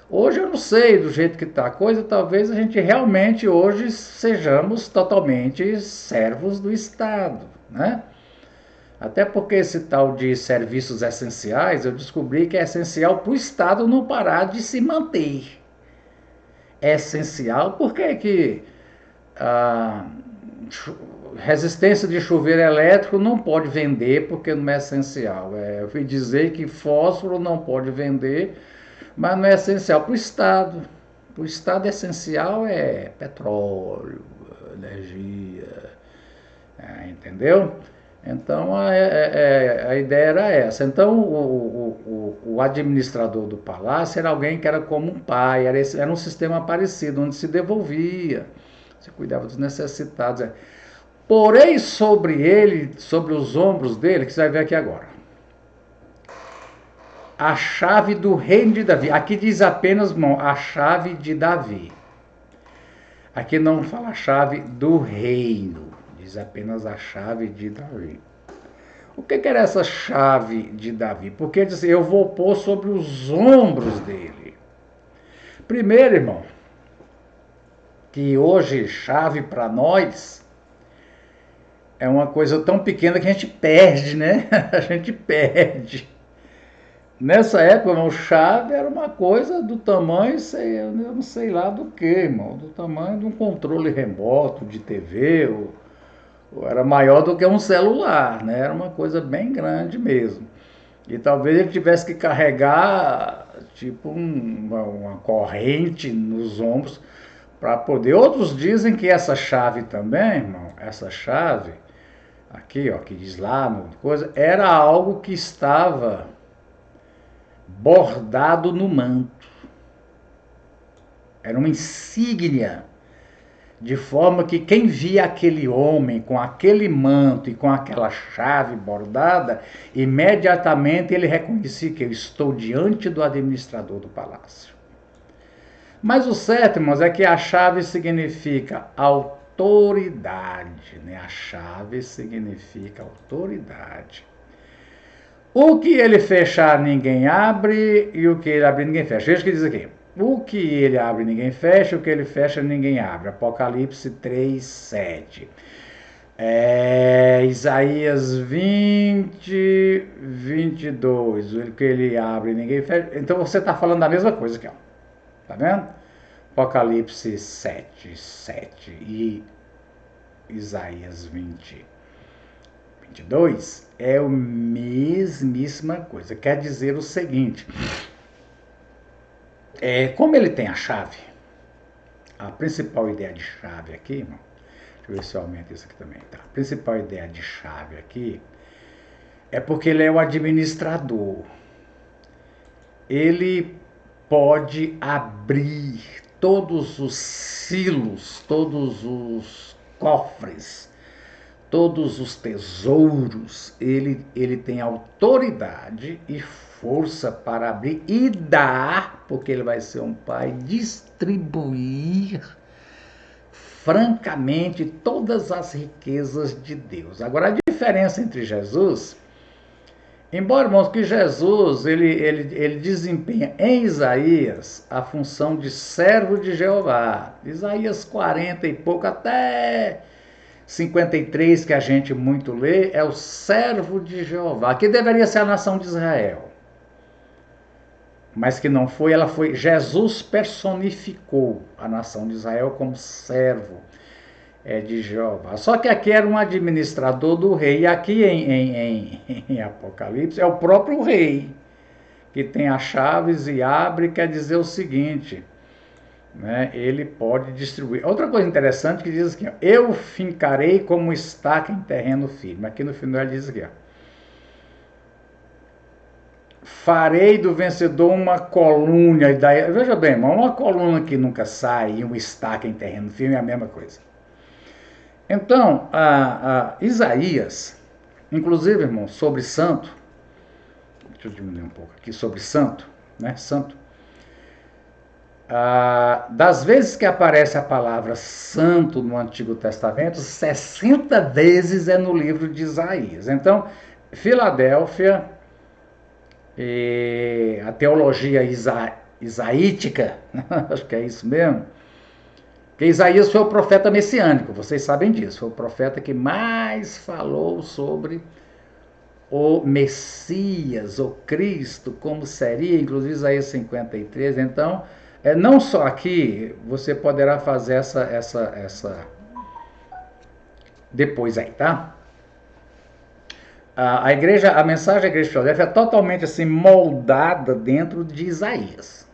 hoje eu não sei do jeito que está a coisa, talvez a gente realmente hoje sejamos totalmente servos do Estado, né? Até porque esse tal de serviços essenciais, eu descobri que é essencial para o Estado não parar de se manter. É essencial porque que a resistência de chuveiro elétrico não pode vender porque não é essencial. Eu fui dizer que fósforo não pode vender, mas não é essencial para o Estado. Para o Estado, essencial é petróleo, energia, entendeu? Então a ideia era essa. Então o administrador do palácio era alguém que era como um pai, era um sistema parecido, onde se devolvia, se cuidava dos necessitados. Porém, sobre ele, sobre os ombros dele, que você vai ver aqui agora, a chave do reino de Davi. Aqui diz apenas a chave de Davi. Aqui não fala a chave do reino, diz apenas a chave de Davi. O que era essa chave de Davi? Porque ele disse, eu vou pôr sobre os ombros dele. Primeiro, irmão, que hoje chave para nós é uma coisa tão pequena que a gente perde, né? A gente perde. Nessa época, irmão, chave era uma coisa do tamanho, eu não sei lá do que, irmão, do tamanho de um controle remoto de TV, ou era maior do que um celular, né? Era uma coisa bem grande mesmo. E talvez ele tivesse que carregar, tipo, uma corrente nos ombros para poder. Outros dizem que essa chave também, irmão, essa chave, aqui, ó, que diz lá, coisa, era algo que estava bordado no manto. Era uma insígnia, de forma que quem via aquele homem com aquele manto e com aquela chave bordada, imediatamente ele reconhecia que eu estou diante do administrador do palácio. Mas o certo, irmãos, é que a chave significa autoridade, né? A chave significa autoridade. O que ele fechar, ninguém abre, e o que ele abrir, ninguém fecha. Veja o que diz aqui. O que ele abre, ninguém fecha, o que ele fecha, ninguém abre. Apocalipse 3, 7. Isaías 20, 22. O que ele abre, ninguém fecha. Então você está falando da mesma coisa aqui, ó. Tá vendo? Apocalipse 7, 7 e Isaías 20, 22 é a mesmíssima coisa. Quer dizer o seguinte, como ele tem a chave, a principal ideia de chave aqui, irmão, deixa eu ver se eu aumento isso aqui também, tá? A principal ideia de chave aqui é porque ele é o administrador. Ele pode abrir todos os silos, todos os cofres, todos os tesouros. Ele tem autoridade e força para abrir e dar, porque ele vai ser um pai, distribuir francamente todas as riquezas de Deus. Agora, a diferença entre Jesus, embora, irmãos, que Jesus, ele desempenha em Isaías a função de servo de Jeová. Isaías 40 e pouco, até 53, que a gente muito lê, é o servo de Jeová, que deveria ser a nação de Israel. Mas que não foi, Jesus personificou a nação de Israel como servo de Jeová. Só que aqui era um administrador do rei, e aqui em Apocalipse é o próprio rei, que tem as chaves e abre, quer dizer o seguinte, né? Ele pode distribuir. Outra coisa interessante que diz aqui, ó, eu fincarei como estaca em terreno firme. Aqui no final ele diz aqui, ó, farei do vencedor uma coluna. E daí, veja bem, uma coluna que nunca sai e uma estaca em terreno firme é a mesma coisa. Então, Isaías, inclusive, irmão, sobre santo, deixa eu diminuir um pouco aqui, sobre santo, né, santo, das vezes que aparece a palavra santo no Antigo Testamento, 60 vezes é no livro de Isaías. Então, Filadélfia, a teologia isaítica, acho que é isso mesmo, porque Isaías foi o profeta messiânico, vocês sabem disso, foi o profeta que mais falou sobre o Messias, o Cristo, como seria, inclusive Isaías 53. Então, não só aqui, você poderá fazer essa depois aí, tá? A mensagem da igreja de Filadélfia é totalmente assim moldada dentro de Isaías.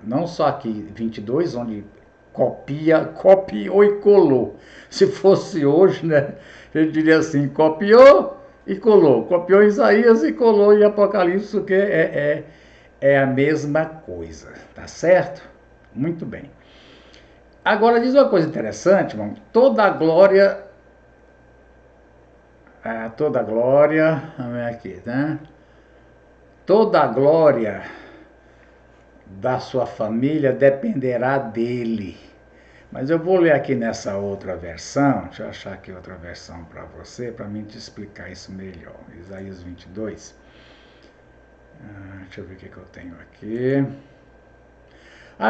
Não só aqui, 22, onde copiou e colou. Se fosse hoje, né, eu diria assim, copiou e colou. Copiou Isaías e colou em Apocalipse, que é a mesma coisa, tá certo? Muito bem. Agora, diz uma coisa interessante, irmão, toda a glória, aqui, né? Toda a glória da sua família dependerá dele. Mas eu vou ler aqui nessa outra versão, deixa eu achar aqui outra versão para você, para mim te explicar isso melhor. Isaías 22. Deixa eu ver o que eu tenho aqui.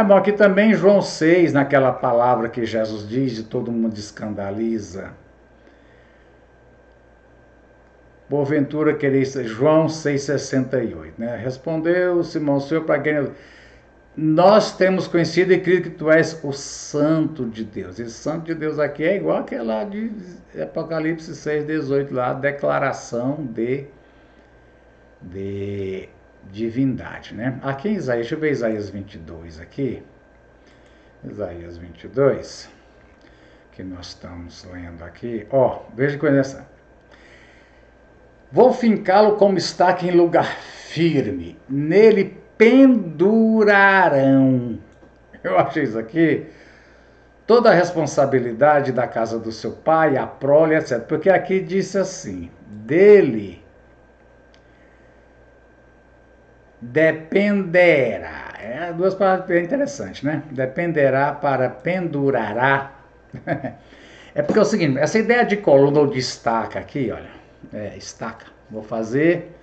Bom, aqui também João 6, naquela palavra que Jesus diz e todo mundo escandaliza. Porventura quereis, João 6,68, né? Respondeu Simão, Senhor, para quem... Nós temos conhecido e crido que tu és o Santo de Deus. Esse Santo de Deus aqui é igual aquele lá de Apocalipse 6,18, lá, a declaração de divindade, né? Aqui em Isaías, deixa eu ver Isaías 22 aqui. Isaías 22, que nós estamos lendo aqui. Veja que coisa essa. Vou fincá-lo como estaca em lugar firme. Nele pendurarão. Eu achei isso aqui. Toda a responsabilidade da casa do seu pai, a prole, etc. Porque aqui disse assim, dele dependerá. Duas palavras interessantes, né? Dependerá para pendurará. É porque é o seguinte, essa ideia de coluna ou de estaca aqui, olha, estaca. Vou fazer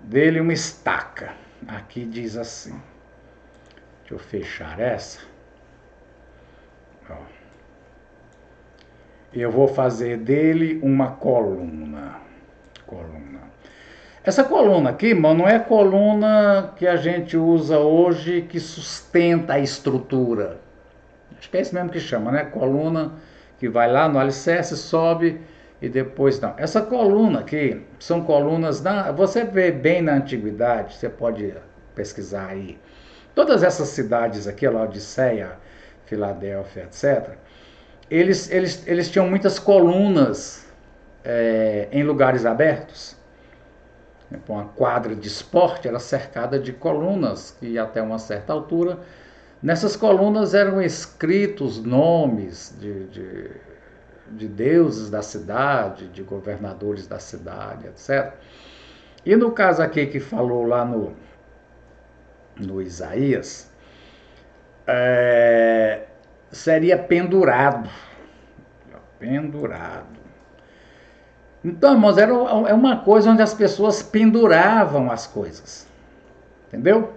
dele uma estaca. Aqui diz assim. Deixa eu fechar essa. Eu vou fazer dele uma coluna. Essa coluna aqui, irmão, não é a coluna que a gente usa hoje que sustenta a estrutura. Acho que é isso mesmo que chama, né? Coluna que vai lá no alicerce, sobe e depois não. Essa coluna aqui são colunas, você vê bem na antiguidade, você pode pesquisar aí. Todas essas cidades aqui, Laodiceia, Filadélfia, etc., eles tinham muitas colunas em lugares abertos. Uma quadra de esporte era cercada de colunas que até uma certa altura, nessas colunas eram escritos nomes de deuses da cidade, de governadores da cidade, etc. E no caso aqui que falou lá no Isaías, seria pendurado. Então, irmãos, é uma coisa onde as pessoas penduravam as coisas. Entendeu?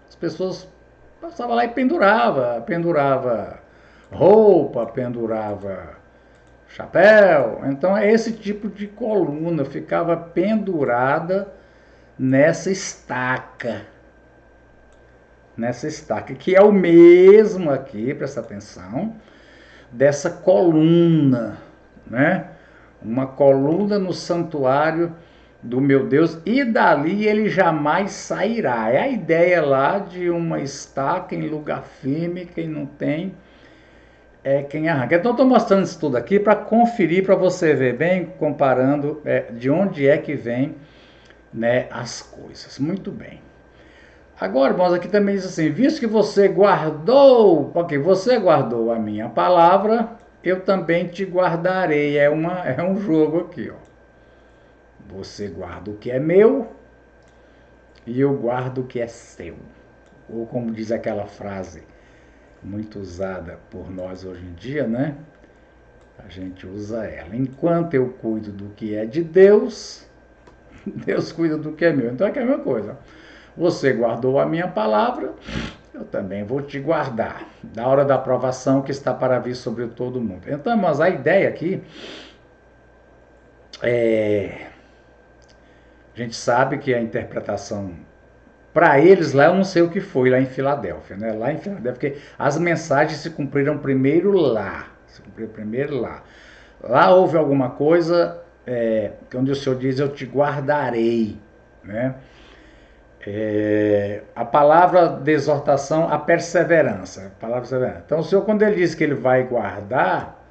As pessoas passavam lá e pendurava roupa, pendurava chapéu. Então, é esse tipo de coluna, ficava pendurada nessa estaca. Que é o mesmo aqui, presta atenção, dessa coluna, né? Uma coluna no santuário do meu Deus, e dali ele jamais sairá. É a ideia lá de uma estaca em lugar firme, quem não tem é quem arranca. Então, estou mostrando isso tudo aqui para conferir, para você ver bem, comparando de onde é que vem, né, as coisas. Muito bem. Agora, irmãos, aqui também diz assim, visto que você guardou a minha palavra, eu também te guardarei. É um jogo aqui, ó. Você guarda o que é meu e eu guardo o que é seu. Ou como diz aquela frase muito usada por nós hoje em dia, né? A gente usa ela. Enquanto eu cuido do que é de Deus, Deus cuida do que é meu. Então é a mesma coisa. Você guardou a minha palavra, eu também vou te guardar. Da hora da aprovação que está para vir sobre todo mundo. Então, mas a ideia aqui é... A gente sabe que a interpretação, para eles lá, eu não sei o que foi lá em Filadélfia, né? Lá em Filadélfia, porque as mensagens se cumpriram primeiro lá. Se cumpriram primeiro lá. Lá houve alguma coisa, onde o Senhor diz, eu te guardarei, né? A palavra de exortação, a perseverança. Então, o Senhor, quando ele diz que ele vai guardar,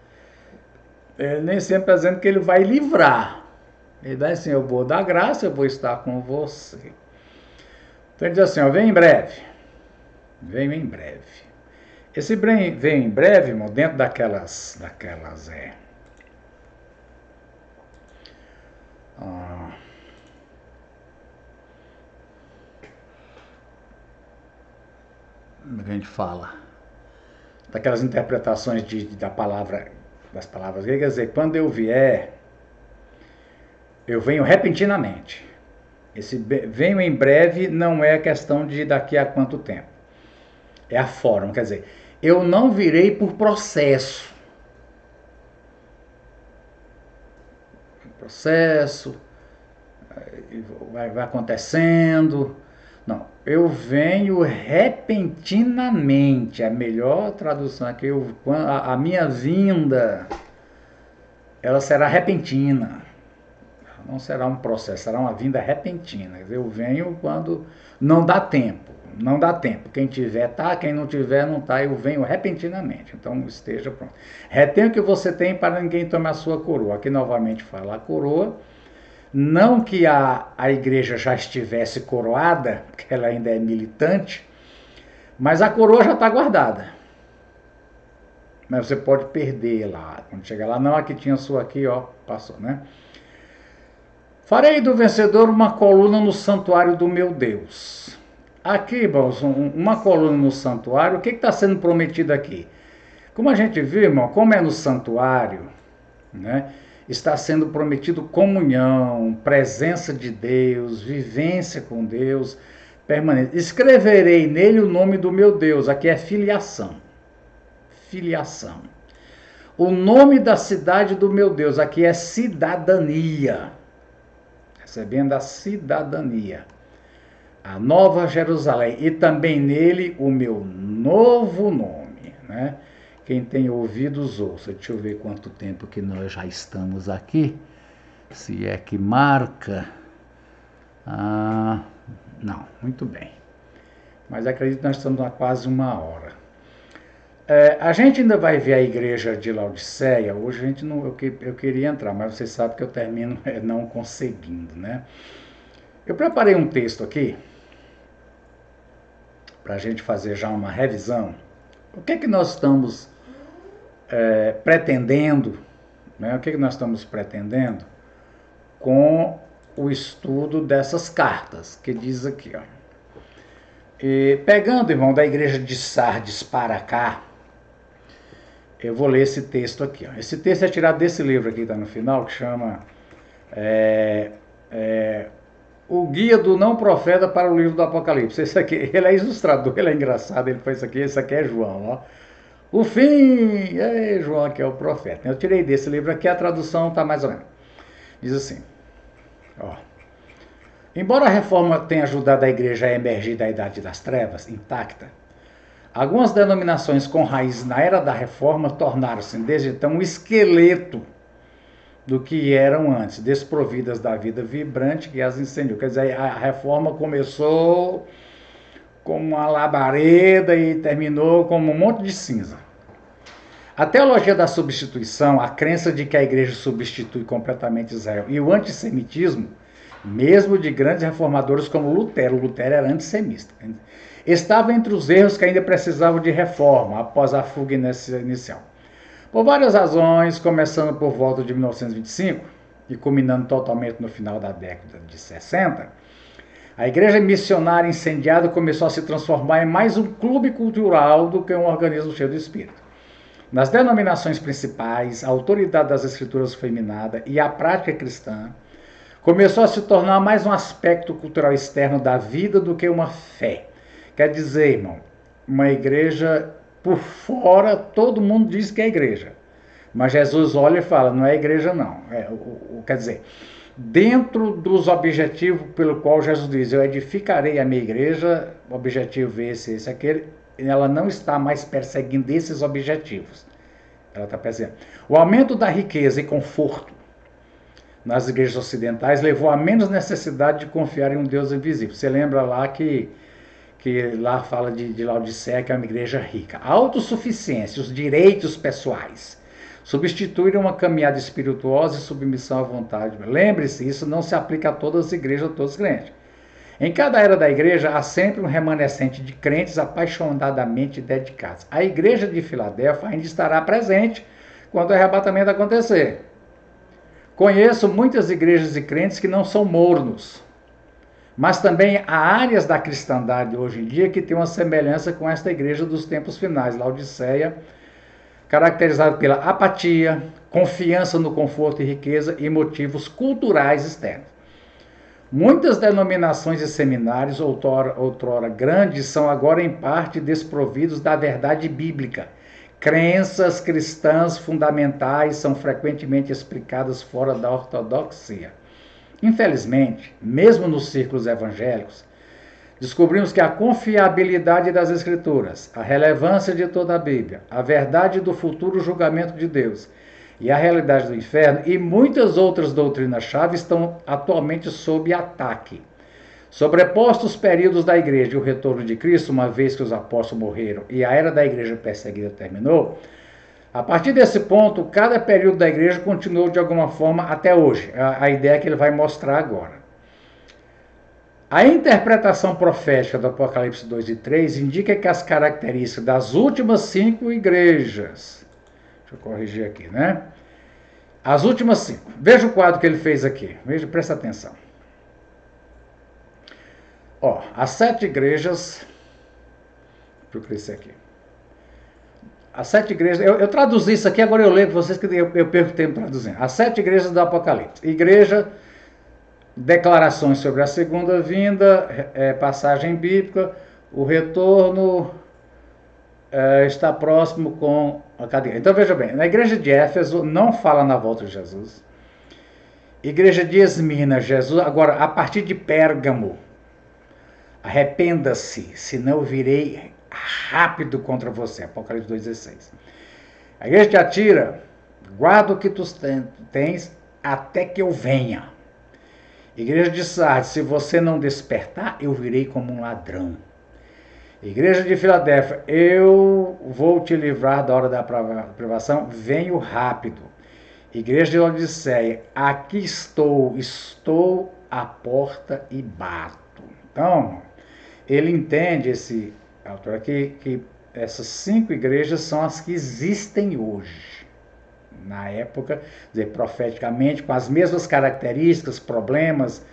ele nem sempre está dizendo que ele vai livrar. Ele diz assim, eu vou dar graça, eu vou estar com você. Então ele diz assim, ó, vem em breve. Vem em breve. Esse vem em breve, irmão, dentro daquelas como a gente fala? Daquelas interpretações das palavras gregas, quer dizer, quando eu vier, eu venho repentinamente. Esse venho em breve não é questão de daqui a quanto tempo. É a forma, quer dizer, eu não virei por processo. Vai acontecendo. Não, eu venho repentinamente. A melhor tradução aqui, a minha vinda, ela será repentina. Não será um processo, será uma vinda repentina. Eu venho quando não dá tempo. Não dá tempo. Quem tiver tá, quem não tiver não tá. Eu venho repentinamente. Então esteja pronto. Retenha o que você tem para ninguém tomar a sua coroa. Aqui novamente fala a coroa. Não que a igreja já estivesse coroada, porque ela ainda é militante, mas a coroa já está guardada. Mas você pode perder lá. Quando chegar lá, não, aqui tinha a sua aqui, ó, passou, né? Farei do vencedor uma coluna no santuário do meu Deus. Aqui, irmãos, uma coluna no santuário, o que está sendo prometido aqui? Como a gente viu, irmão, como é no santuário, né? Está sendo prometido comunhão, presença de Deus, vivência com Deus, permanente. Escreverei nele o nome do meu Deus. Aqui é filiação. Filiação. O nome da cidade do meu Deus. Aqui é cidadania. Recebendo a cidadania. A Nova Jerusalém. E também nele o meu novo nome, né? Quem tem ouvidos, ouça. Deixa eu ver quanto tempo que nós já estamos aqui. Se é que marca. Não, muito bem. Mas acredito que nós estamos há quase uma hora. A gente ainda vai ver a igreja de Laodiceia. Hoje a gente não, eu queria entrar, mas vocês sabem que eu termino não conseguindo, né? Eu preparei um texto aqui para a gente fazer já uma revisão. O que é que nós estamos pretendendo, né? O que nós estamos pretendendo com o estudo dessas cartas, que diz aqui, ó. E pegando, irmão, da igreja de Sardes para cá, eu vou ler esse texto aqui, ó. Esse texto é tirado desse livro aqui, tá no final, que chama O Guia do Não Profeta para o Livro do Apocalipse. Esse aqui, ele é ilustrador, ele é engraçado, ele fez isso aqui, esse aqui é João, ó. O fim, João que é o profeta. Eu tirei desse livro aqui, a tradução está mais ou menos. Diz assim, ó. Embora a reforma tenha ajudado a igreja a emergir da idade das trevas, intacta, algumas denominações com raiz na era da reforma tornaram-se, desde então, um esqueleto do que eram antes, desprovidas da vida vibrante que as incendiou. Quer dizer, a reforma começou como uma labareda e terminou como um monte de cinza. A teologia da substituição, a crença de que a igreja substitui completamente Israel, e o antissemitismo, mesmo de grandes reformadores como Lutero era antissemita, estava entre os erros que ainda precisavam de reforma após a fuga inicial. Por várias razões, começando por volta de 1925 e culminando totalmente no final da década de 60, a igreja missionária incendiada começou a se transformar em mais um clube cultural do que um organismo cheio de espírito. Nas denominações principais, a autoridade das escrituras foi minada e a prática cristã começou a se tornar mais um aspecto cultural externo da vida do que uma fé. Quer dizer, irmão, uma igreja por fora, todo mundo diz que é igreja. Mas Jesus olha e fala, não é igreja não. Quer dizer, dentro dos objetivos pelo qual Jesus diz, eu edificarei a minha igreja, objetivo esse, aquele, ela não está mais perseguindo esses objetivos. Ela está perseguindo. O aumento da riqueza e conforto nas igrejas ocidentais levou a menos necessidade de confiar em um Deus invisível. Você lembra lá que lá fala de Laodiceia, que é uma igreja rica. A autossuficiência, os direitos pessoais, substituíram uma caminhada espirituosa e submissão à vontade. Lembre-se, isso não se aplica a todas as igrejas, a todos os crentes. Em cada era da igreja, há sempre um remanescente de crentes apaixonadamente dedicados. A igreja de Filadélfia ainda estará presente quando o arrebatamento acontecer. Conheço muitas igrejas e crentes que não são mornos, mas também há áreas da cristandade hoje em dia que têm uma semelhança com esta igreja dos tempos finais, Laodiceia, caracterizada pela apatia, confiança no conforto e riqueza e motivos culturais externos. Muitas denominações e seminários, outrora grandes, são agora em parte desprovidos da verdade bíblica. Crenças cristãs fundamentais são frequentemente explicadas fora da ortodoxia. Infelizmente, mesmo nos círculos evangélicos, descobrimos que a confiabilidade das Escrituras, a relevância de toda a Bíblia, a verdade do futuro julgamento de Deus e a realidade do inferno e muitas outras doutrinas-chave estão atualmente sob ataque. Sobrepostos os períodos da igreja e o retorno de Cristo, uma vez que os apóstolos morreram e a era da igreja perseguida terminou, a partir desse ponto, cada período da igreja continuou de alguma forma até hoje. A ideia que ele vai mostrar agora. A interpretação profética do Apocalipse 2 e 3 indica que as características das últimas 5 igrejas, deixa eu corrigir aqui, né? As últimas 5. Veja o quadro que ele fez aqui. Veja, presta atenção. Ó, as 7 igrejas, deixa eu crescer aqui. As 7 igrejas, eu traduzi isso aqui, agora eu leio para vocês que eu perco tempo traduzindo. As 7 igrejas do Apocalipse. Igreja, declarações sobre a segunda vinda, passagem bíblica, o retorno está próximo com a cadeia. Então veja bem, na igreja de Éfeso não fala na volta de Jesus. Igreja de Esmirna, Jesus, agora a partir de Pérgamo, arrependa-se, senão eu virei rápido contra você. Apocalipse 2,16. A igreja de Atira, guarda o que tu tens até que eu venha. Igreja de Sardes, se você não despertar, eu virei como um ladrão. Igreja de Filadélfia, eu vou te livrar da hora da privação, venho rápido. Igreja de Laodiceia, aqui estou à porta e bato. Então, ele entende, esse autor aqui, que essas 5 igrejas são as que existem hoje. Na época, dizer, profeticamente, com as mesmas características, problemas,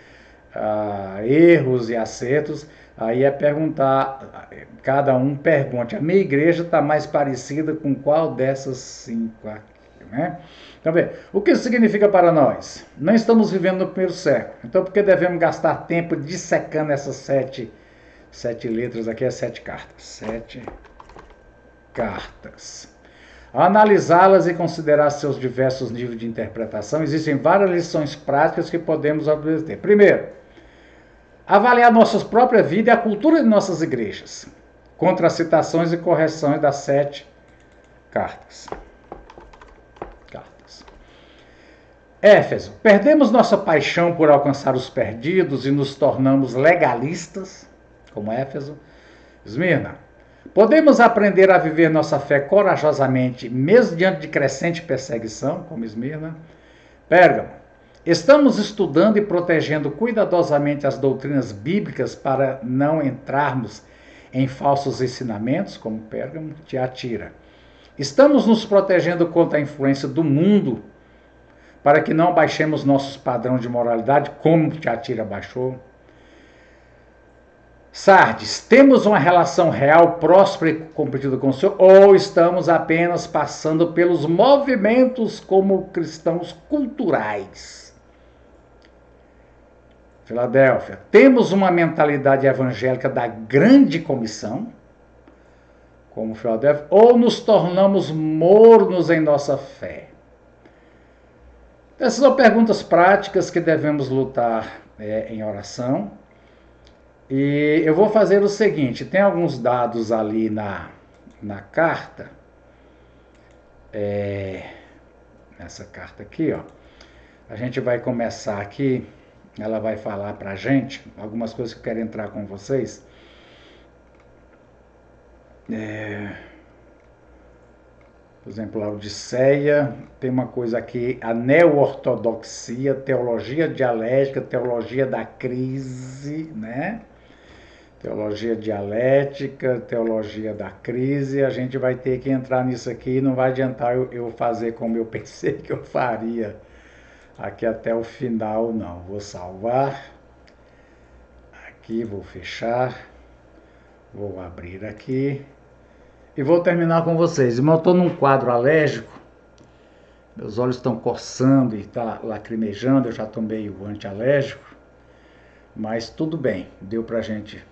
erros e acertos. Aí é perguntar, cada um pergunte, a minha igreja está mais parecida com qual dessas 5 aqui, né? Então, bem, o que isso significa para nós? Não estamos vivendo no primeiro século, então por que devemos gastar tempo dissecando essas 7 letras aqui, as 7 cartas? 7 cartas. Ao analisá-las e considerar seus diversos níveis de interpretação, existem várias lições práticas que podemos obter. Primeiro, avaliar nossa própria vida e a cultura de nossas igrejas, contra as citações e correções das 7 cartas. Éfeso, perdemos nossa paixão por alcançar os perdidos e nos tornamos legalistas, como Éfeso. Esmirna, podemos aprender a viver nossa fé corajosamente, mesmo diante de crescente perseguição, como Esmirna. Pérgamo, estamos estudando e protegendo cuidadosamente as doutrinas bíblicas para não entrarmos em falsos ensinamentos, como Pérgamo. Tiatira, Estamos nos protegendo contra a influência do mundo para que não baixemos nossos padrões de moralidade, como Tiatira baixou? Sardes, temos uma relação real, próspera e comprometida com o Senhor, ou estamos apenas passando pelos movimentos como cristãos culturais? Filadélfia, temos uma mentalidade evangélica da grande comissão, como Filadélfia, ou nos tornamos mornos em nossa fé? Essas são perguntas práticas que devemos lutar em oração. E eu vou fazer o seguinte, tem alguns dados ali na carta, nessa carta aqui, ó. A gente vai começar aqui, ela vai falar pra gente algumas coisas que eu quero entrar com vocês. Por exemplo, a Odisseia, tem uma coisa aqui, a neo-ortodoxia, teologia dialética, teologia da crise, né? Teologia dialética, teologia da crise, a gente vai ter que entrar nisso aqui, não vai adiantar eu fazer como eu pensei que eu faria aqui até o final, não. Vou salvar, aqui vou fechar, vou abrir aqui e vou terminar com vocês. Eu estou num quadro alérgico, meus olhos estão coçando e está lacrimejando, eu já tomei o antialérgico, mas tudo bem, deu para a gente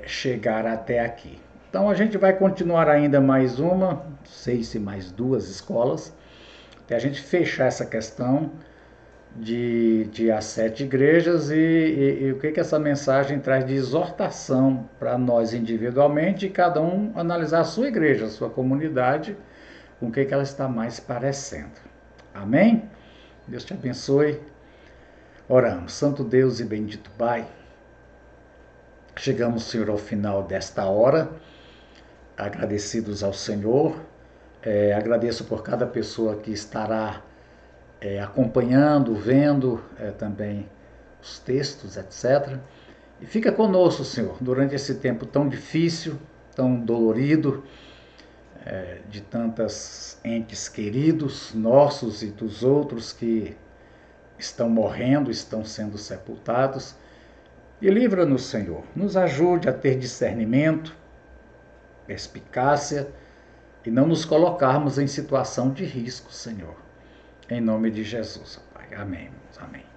chegar até aqui. Então a gente vai continuar ainda mais uma, não sei se mais duas escolas, até a gente fechar essa questão de as 7 igrejas e o que essa mensagem traz de exortação para nós individualmente e cada um analisar a sua igreja, a sua comunidade, com o que ela está mais parecendo. Amém? Deus te abençoe. Oramos. Santo Deus e bendito Pai, chegamos, Senhor, ao final desta hora, agradecidos ao Senhor, agradeço por cada pessoa que estará acompanhando, vendo também os textos, etc. E fica conosco, Senhor, durante esse tempo tão difícil, tão dolorido, de tantos entes queridos, nossos e dos outros que estão morrendo, estão sendo sepultados. E livra-nos, Senhor, nos ajude a ter discernimento, perspicácia e não nos colocarmos em situação de risco, Senhor. Em nome de Jesus, Pai. Amém. Amém.